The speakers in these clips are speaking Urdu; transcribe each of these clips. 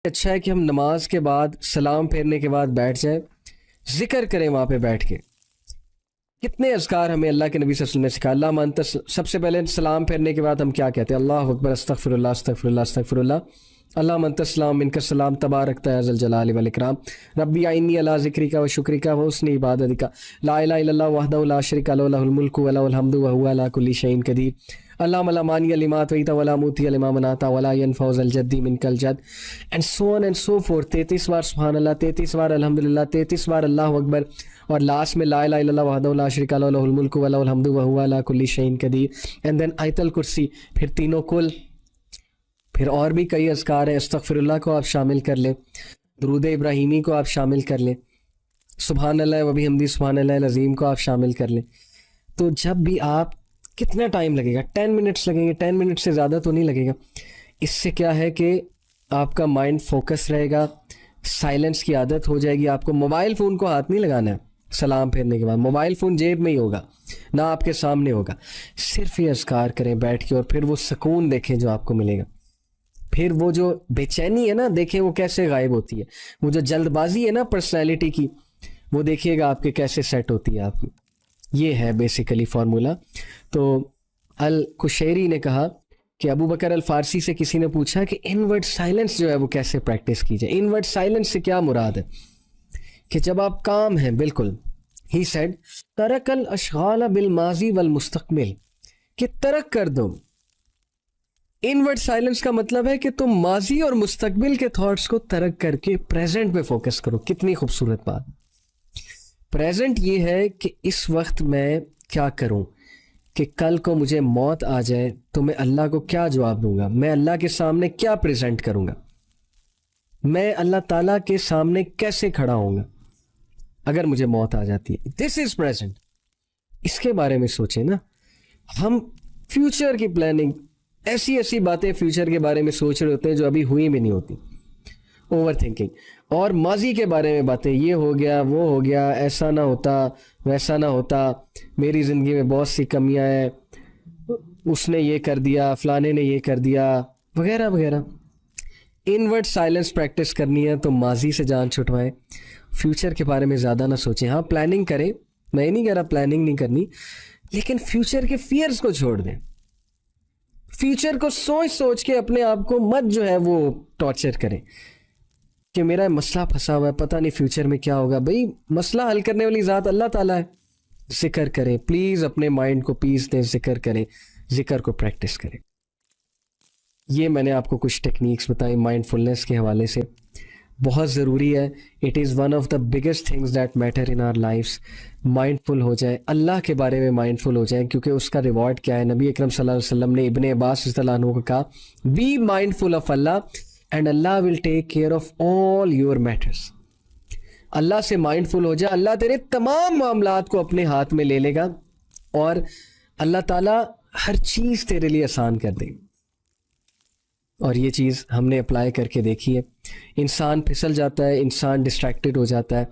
اچھا ہے کہ ہم نماز کے بعد سلام پھیرنے کے بعد بیٹھ جائیں، ذکر کریں وہاں پہ بیٹھ کے. کتنے اذکار ہمیں اللہ کے نبی صلی اللہ علیہ وسلم نے سکھایا. اللہ مانتا سب سے پہلے سلام پھیرنے کے بعد ہم کیا کہتے ہیں؟ اللہ اکبر، استغفر اللہ استغفر اللہ استغفر اللہ، اللہ منت السلام منک السلام تبارک یا ذا الجلال والاکرام، ربی اعنی علی ذکرک و شکرک و حسن عبادتک، لا الہ الا اللہ وحدہ لا شریک لہ لہ الملک و لہ الحمد وہو علی کل شیء قدیر، اللہم لا مانع لما اعطیت ولا معطی لما منعت ولا ينفع ذا الجد منک الجد، and so on and so forth. 33 بار سبحان اللہ، 33 بار الحمدللہ، 33 بار اللہ اکبر، اور لاسٹ میں لا الہ الا اللہ وحدہ لا شریک لہ لہ الملک و لہ الحمد وہو علی کل شیء قدیر، اینڈ دین آیت الکرسی. پھر تینوں کل، پھر اور بھی کئی اذکار ہیں. استغفر اللہ کو آپ شامل کر لیں، درود ابراہیمی کو آپ شامل کر لیں، سبحان اللہ و بحمدہ سبحان اللہ العظیم کو آپ شامل کر لیں. تو جب بھی آپ، کتنا ٹائم لگے گا؟ 10 منٹس لگیں گے. 10 منٹ سے زیادہ تو نہیں لگے گا. اس سے کیا ہے کہ آپ کا مائنڈ فوکس رہے گا، سائلنس کی عادت ہو جائے گی. آپ کو موبائل فون کو ہاتھ نہیں لگانا ہے سلام پھیرنے کے بعد. موبائل فون جیب میں ہی ہوگا، نہ آپ کے سامنے ہوگا. صرف یہ اذکار کریں بیٹھ کے، اور پھر وہ سکون دیکھیں جو آپ کو ملے گا. پھر وہ جو بے چینی ہے نا، دیکھیں وہ کیسے غائب ہوتی ہے. وہ جو جلد بازی ہے نا پرسنالٹی کی، وہ دیکھیے گا آپ کے کیسے سیٹ ہوتی ہے آپ کی. یہ ہے بیسیکلی فارمولا. تو الکشیری نے کہا کہ ابو بکر الفارسی سے کسی نے پوچھا کہ انورڈ سائلنس جو ہے وہ کیسے پریکٹس کی جائے. انورڈ سائلنس سے کیا مراد ہے؟ کہ جب آپ کام ہیں بالکل، ہی سیڈ ترک الاشغال بالماضی والمستقبل، کہ ترک کر دو. انورڈ سائلنس کا مطلب ہے کہ تم ماضی اور مستقبل کے تھاٹس کو ترک کر کے پریزنٹ پہ فوکس کرو. کتنی خوبصورت بات. پریزنٹ یہ ہے کہ اس وقت میں کیا کروں، کہ کل کو مجھے موت آ جائے تو میں اللہ کو کیا جواب دوں گا، میں اللہ کے سامنے کیا پریزنٹ کروں گا، میں اللہ تعالیٰ کے سامنے کیسے کھڑا ہوں گا اگر مجھے موت آ جاتی ہے. دس از پریزنٹ. اس کے بارے میں سوچیں نا. ہم فیوچر کی پلاننگ، ایسی ایسی باتیں فیوچر کے بارے میں سوچ رہے ہوتے ہیں جو ابھی ہوئی بھی نہیں ہوتی. Over thinking. اور ماضی کے بارے میں باتیں، یہ ہو گیا وہ ہو گیا، ایسا نہ ہوتا ویسا نہ ہوتا، میری زندگی میں بہت سی کمیاں ہیں، اس نے یہ کر دیا، فلانے نے یہ کر دیا، وغیرہ وغیرہ. انورڈ سائلنس پریکٹس کرنی ہے تو ماضی سے جان چھٹوائیں، فیوچر کے بارے میں زیادہ نہ سوچیں. ہاں پلاننگ کریں، میں یہ نہیں کہہ رہا پلاننگ نہیں کرنی، لیکن فیوچر کے فیئرز کو چھوڑ دیں. فیوچر کو سوچ سوچ کے اپنے آپ کو مت جو ہے وہ ٹارچر کریں کہ میرا مسئلہ پھنسا ہوا ہے، پتہ نہیں فیوچر میں کیا ہوگا. بھئی مسئلہ حل کرنے والی ذات اللہ تعالیٰ ہے. ذکر کریں پلیز، اپنے مائنڈ کو پیس دیں، ذکر کریں، ذکر کو پریکٹس کریں. یہ میں نے آپ کو کچھ ٹیکنیکس بتائی مائنڈ فلنس کے حوالے سے. بہت ضروری ہے. It is one of the biggest things that matter in our lives. Mindful ہو جائیں، اللہ کے بارے میں مائنڈ فل ہو جائیں، کیونکہ اس کا ریوارڈ کیا ہے. نبی اکرم صلی اللہ علیہ وسلم نے ابن عباس رضی اللہ عنہ کو کہا، be mindful of Allah and Allah will take care of all your matters. اللہ سے مائنڈ فل ہو جائے، اللہ تیرے تمام معاملات کو اپنے ہاتھ میں لے لے گا، اور اللہ تعالیٰ ہر چیز تیرے لیے آسان کر دے. اور یہ چیز ہم نے اپلائی کر کے دیکھی ہے. انسان پھسل جاتا ہے، انسان ڈسٹریکٹڈ ہو جاتا ہے،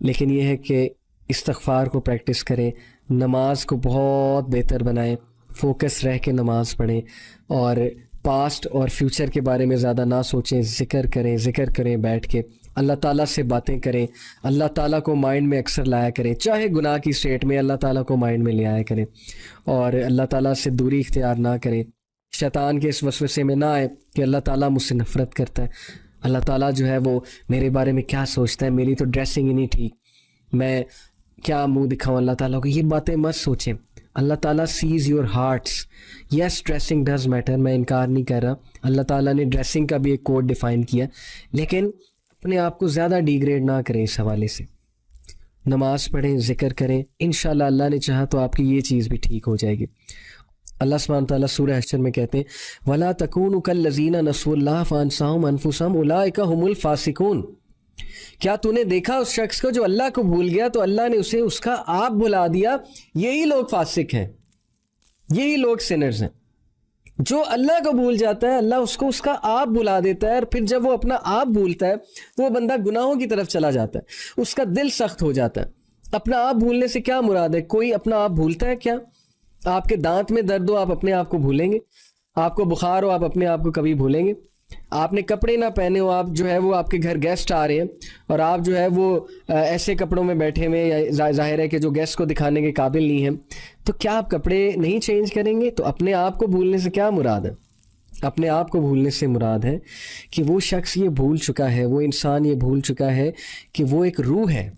لیکن یہ ہے کہ استغفار کو پریکٹس کریں، نماز کو بہت بہتر بنائیں، فوکس رہ کے نماز پڑھیں، اور پاسٹ اور فیوچر کے بارے میں زیادہ نہ سوچیں. ذکر کریں بیٹھ کے، اللہ تعالیٰ سے باتیں کریں، اللہ تعالیٰ کو مائنڈ میں اکثر لایا کریں، چاہے گناہ کی اسٹیٹ میں اللہ تعالیٰ کو مائنڈ میں لے آیا کریں، اور اللہ تعالیٰ سے دوری اختیار نہ کریں. شیطان کے اس وسوسے میں نہ آئے کہ اللہ تعالیٰ مجھ سے نفرت کرتا ہے، اللہ تعالیٰ جو ہے وہ میرے بارے میں کیا سوچتا ہے، میری تو ڈریسنگ ہی نہیں ٹھیک، میں کیا منہ دکھاؤں اللہ تعالیٰ کو. یہ باتیں مت سوچیں. اللہ تعالیٰ sees your hearts. Yes dressing does matter, میں انکار نہیں کر رہا. اللہ تعالیٰ نے ڈریسنگ کا بھی ایک کوڈ ڈیفائن کیا، لیکن اپنے آپ کو زیادہ ڈیگریڈ نہ کریں اس حوالے سے. نماز پڑھیں، ذکر کریں، انشاءاللہ اللہ نے چاہا تو آپ کی یہ چیز بھی ٹھیک ہو جائے گی. اللہ سبحانہ تعالیٰ سورہ حشر میں کہتے ہیں، وَلَا تَكُونُوا كَالَّذِينَ نَسُوا اللَّهَ فَأَنسَاهُمْ أَنفُسَهُمْ أُولَٰئِكَ هُمُ الْفَاسِقُونَ. کیا تو نے دیکھا اس شخص کو جو اللہ کو بھول گیا تو اللہ نے اسے اس کا آپ بھلا دیا؟ یہی لوگ فاسق ہیں، یہی لوگ سنرز ہیں. جو اللہ کو بھول جاتا ہے اللہ اس کو اس کا آپ بھلا دیتا ہے، اور پھر جب وہ اپنا آپ بھولتا ہے تو وہ بندہ گناہوں کی طرف چلا جاتا ہے، اس کا دل سخت ہو جاتا ہے. اپنا آپ بھولنے سے کیا مراد ہے؟ کوئی اپنا آپ بھولتا ہے کیا؟ آپ کے دانت میں درد ہو آپ اپنے آپ کو بھولیں گے؟ آپ کو بخار ہو آپ اپنے آپ کو کبھی بھولیں گے؟ آپ نے کپڑے نہ پہنے ہو, آپ جو ہے وہ آپ کے گھر گیسٹ آ رہے ہیں اور آپ جو ہے وہ ایسے کپڑوں میں بیٹھے ہوئے, یا ظاہر ہے کہ جو گیسٹ کو دکھانے کے قابل نہیں ہیں, تو کیا آپ کپڑے نہیں چینج کریں گے؟ تو اپنے آپ کو بھولنے سے کیا مراد ہے؟ اپنے آپ کو بھولنے سے مراد ہے کہ وہ شخص یہ بھول چکا ہے, وہ انسان یہ بھول چکا ہے کہ وہ ایک روح ہے,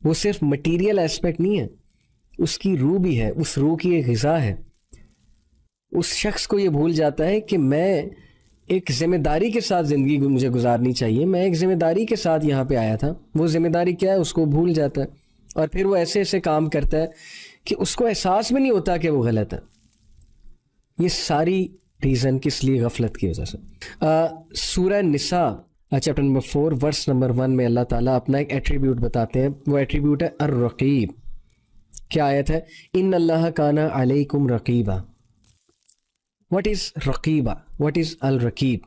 وہ صرف مٹیریل ایسپیکٹ نہیں ہے, اس کی روح بھی ہے, اس روح کی ایک غذا ہے. اس شخص کو یہ بھول جاتا ہے کہ میں ایک ذمہ داری کے ساتھ زندگی مجھے گزارنی چاہیے, میں ایک ذمہ داری کے ساتھ یہاں پہ آیا تھا. وہ ذمہ داری کیا ہے اس کو بھول جاتا ہے, اور پھر وہ ایسے ایسے کام کرتا ہے کہ اس کو احساس بھی نہیں ہوتا کہ وہ غلط ہے. یہ ساری ریزن کس لیے؟ غفلت کی وجہ سے. سورہ نساء چیپٹر نمبر 4 ورس نمبر 1 میں اللہ تعالیٰ اپنا ایک ایٹریبیوٹ بتاتے ہیں. وہ ایٹریبیوٹ ہے الرقیب. کیا آیت ہے؟ ان اللہ کان علیکم رقیبا. What is رقیبہ؟ What is الرقیب؟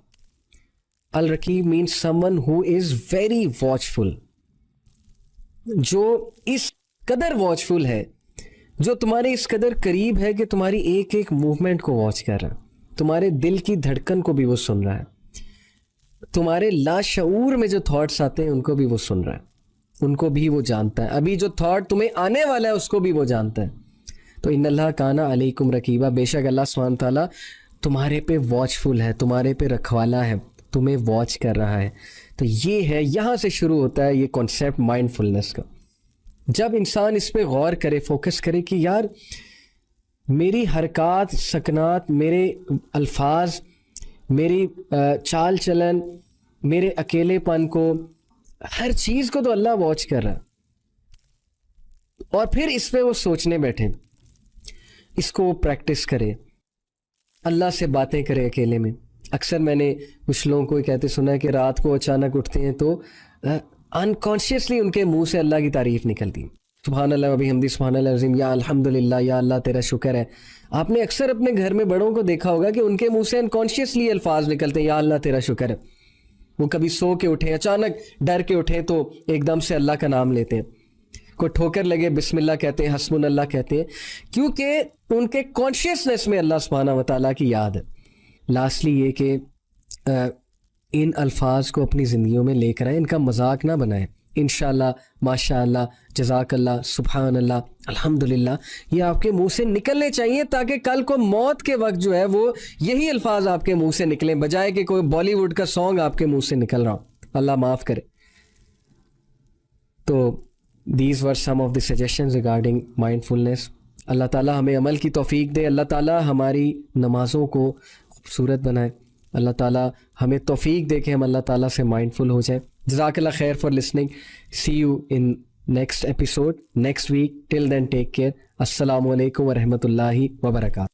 الرقیب means someone who is very watchful, جو اس قدر واچفل ہے, جو تمہارے اس قدر قریب ہے کہ تمہاری ایک ایک موومنٹ کو واچ کر رہا ہے, تمہارے دل کی دھڑکن کو بھی وہ سن رہا ہے, تمہارے لاشعور میں جو تھاٹس آتے ہیں ان کو بھی وہ سن رہا ہے, ان کو بھی وہ جانتا ہے, ابھی جو تھاٹ تمہیں آنے والا ہے اس کو بھی وہ جانتا ہے. تو ان اللہ کانا علیکم رقیبہ, بے شک اللہ سبحانہ تعالیٰ تمہارے پہ واچفل ہے, تمہارے پہ رکھوالا ہے, تمہیں واچ کر رہا ہے. تو یہ ہے, یہاں سے شروع ہوتا ہے یہ کانسیپٹ مائنڈ فلنس کا. جب انسان اس پہ غور کرے, فوکس کرے کہ یار میری حرکات سکنات, میرے الفاظ, میری چال چلن, میرے اکیلے پن کو, ہر چیز کو تو اللہ واچ کر رہا ہے. اور پھر اس پہ وہ سوچنے بیٹھے, اس کو پریکٹس کرے, اللہ سے باتیں کرے اکیلے میں. اکثر میں نے کچھ لوگوں کو کہتے سنا ہے کہ رات کو اچانک اٹھتے ہیں تو انکانشیسلی ان کے منہ سے اللہ کی تعریف نکلتی, سبحان اللہ و بحمدہ سبحان اللہ العظیم, یا الحمدللہ, یا اللہ تیرا شکر ہے. آپ نے اکثر اپنے گھر میں بڑوں کو دیکھا ہوگا کہ ان کے منہ سے انکانشیسلی الفاظ نکلتے ہیں, یا اللہ تیرا شکر ہے. وہ کبھی سو کے اٹھیں, اچانک ڈر کے اٹھیں تو ایک دم سے اللہ کا نام لیتے ہیں, کوئی ٹھوکر لگے بسم اللہ کہتے ہیں, حسبن اللہ کہتے ہیں, کیونکہ ان کے کانشیسنس میں اللہ سبحانہ و تعالیٰ کی یاد ہے. لاسٹلی یہ کہ ان الفاظ کو اپنی زندگیوں میں لے کر آئیں, ان کا مذاق نہ بنائیں. انشاءاللہ, ماشاء اللہ, جزاک اللہ, سبحان اللہ, الحمدللہ, یہ آپ کے منہ سے نکلنے چاہیے تاکہ کل کو موت کے وقت جو ہے وہ یہی الفاظ آپ کے منہ سے نکلیں, بجائے کہ کوئی بالی ووڈ کا سانگ آپ کے منہ سے نکل رہا ہو. اللہ معاف کرے. تو these were some of the suggestions regarding mindfulness. اللہ تعالیٰ ہمیں عمل کی توفیق دے, اللہ تعالیٰ ہماری نمازوں کو خوبصورت بنائے, اللہ تعالیٰ ہمیں توفیق دے کہ ہم اللہ تعالیٰ سے مائنڈفل ہو جائیں. جزاک اللہ خیر for listening. See you in next episode next week. Till then take care. السلام علیکم ورحمۃ اللہ وبرکاتہ.